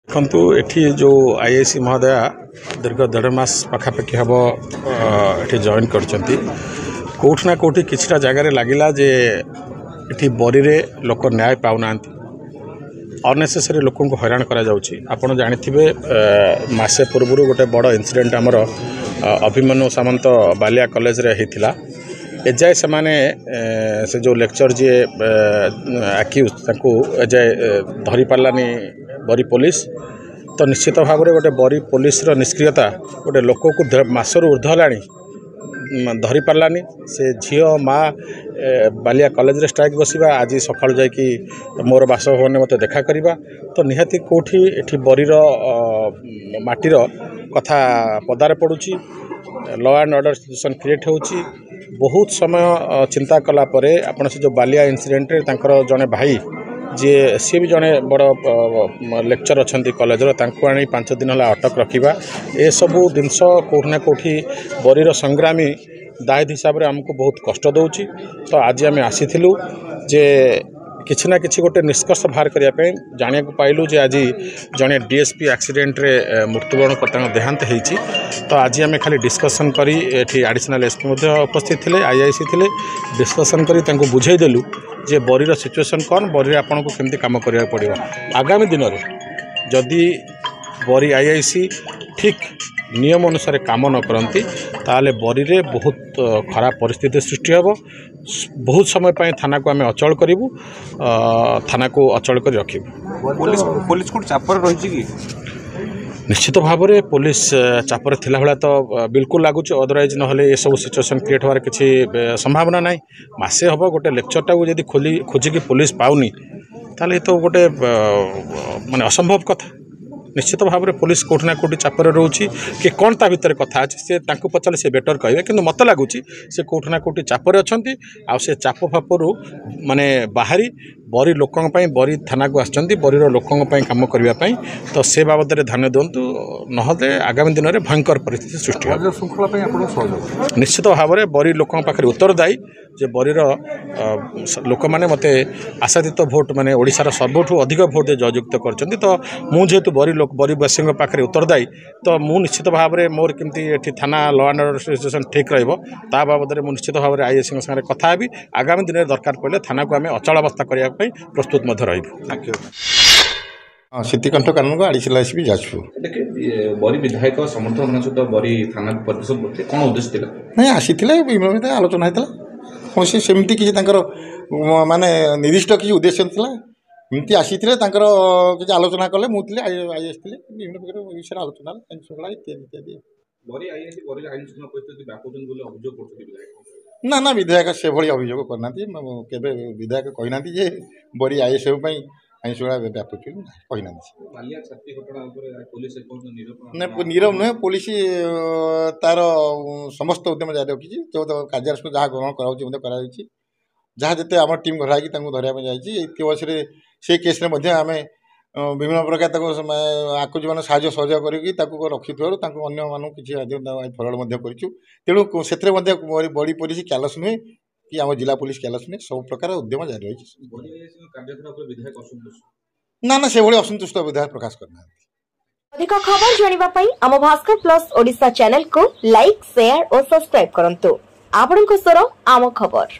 देखु एठी जो आईआईसी महोदया दीर्घ 1.5 मास पाखापाखि हम ये जॉइन करचंती कोठना कोठी किछटा जगह लगिला जे एठी बरी रे लोक न्याय पाउना अननेसेसरी लोक को हैरान करा जाउची। आपण जानिथिबे मासे पूर्व गोटे बड़ इनसीडेंट आमर अभिमन्यु सामंत बालिया कॉलेज रे हेतिला एजाए से माने से जो लेक्चर जी आक्यूज ताकू एजाए धरी पार्लानी बरी पुलिस तो निश्चित भाव में गोटे बरी पुलिस निष्क्रियता गोटे लोक को मासर ऊर्ध्व है धरी पार्लानी से झील माँ बालिया कॉलेज रे स्ट्राइक बसवा आज सकाळु जाइकी मोर बासभवन मत देखा करवा तो निहाती कोठी एठी बरीर माटीर कथा पदारे पड़ुची law and order situation create होची। बहुत समय चिंता कला परे आपण से जो बालिया इनसीडेंट रे तांकर जने भाई जे सी भी जड़े बड़ लेक्चर अच्छा कॉलेज आनी 5 दिन है अटक रखा ए सबू जिनस कौटना कौटी बरीर संग्रामी दायद हिसाब से आमको बहुत कष्ट दौची। तो आज आम आसीलु जे किसी ना कि गोटे निष्कर्ष बाहर करने जाना पाइलु जे आज जड़े डीएसपी एक्सीडेंट रे मृत्युवरण कर्ता देहांत होती। तो आज आम खाली डिस्कसन करी एठी एडिशनल एसपी उपस्थित थे आईआईसी थे डिस्कसन करी बुझेदेलु जे बरीर सिचुएसन कौन बरी आपन को केमती काम करिया पड़िबा आगामी दिन में जदि बरी आईआईसी ठीक नियम अनुसार काम न करती ताले बरी रे बहुत खराब परिस्थिति सृष्टि हेबो। बहुत समय पाए थाना को आम अचल करूँ थाना को अचल कर रखू। पुलिस को चापर रही कि निश्चित भाव में पुलिस चापर थिला भाला तो बिल्कुल लगुच अदरवाइज ना ये सब सिचुएसन क्रिएट होवार किसी संभावना ना मसे हम गोटे लेक्चरटा को जब खोजिकी पुलिस पाऊनी ताले तो गोटे माने असंभव कथा। निश्चित भाव में पुलिस कोठना कोटी चापर रोची कि कौन ता भितर कथा अच्छे से पचारे से बेटर कहे कि मत लगुच से कोठना कोटी चापर अच्छा से चाप फापरू माने बाहरी बरी लोकों बरी थाना को आसछंती बरीर लोकों काम करने तो से बाबद में ध्यान दिंतु नहले आगामी दिन में भयंकर परिस्थिति सृष्टि हो। निश्चित भाव में बरी लोकों पाखे उत्तरदायी जे बरीर लोक मैंने मत आशातीत भोट माने ओडिशार सर्वठू अधिक भोट जययुक्त कर तो मुझे बरी लोक बरीवासी पाखे उत्तरदायी तो मु निश्चित भाव में मोर केमती एठी थाना लॉ एंड ऑर्डर सिचुएशन ठीक रहा बाबद में निश्चित भाव में आईएसी साथ कथा भी आगामी दिन में दरकार पड़े थाना को आम अचल अवस्था करने प्रस्तुत रही। सीतिकंठ कानून को आड़ीसी एसपी जाजपुर बरी विधायक समर्थन सहित बरी थाना परिदर्शन कौन उद्देश्य नहीं आसी विभिन्न आलोचना होता कौन सेमती किसी माने निर्दिष्ट किसी उद्देश्य था एमती आसी किसी आलोचना कले मुझे आईएस थे विभिन्न प्रकार विषय आलोचना आईन श्रृंखला इत्यादि ना ना विधायक से भाई अभियोग करना केवे विधायक कहना जे बरी आईएस आईन श्रृंखला व्यापुची कहना नीरव नुहे पुलिस तार समस्त उद्यम जारी रखी जो कार्यानुष्ठान जहाँ ग्रहण करा जहाँ जिते आम टीम घर धरवा जाइए से केस आम विभिन्न प्रकार आकु जो साहय सहयोग करके रखी अन्य मानक किसी फरवर्ड तेणु से बड़ी पुलिस क्यालस नुहे कि आम जिला पुलिस क्यालस नुहे सब प्रकार उद्यम जारी रही ना ना से असंतुष्ट विधायक प्रकाश करना। अधिक खबर जानिबा पई आम भास्कर प्लस ओडिशा चैनल को लाइक शेयर और सब्सक्राइब करंतु। आपनको स्वर आम खबर।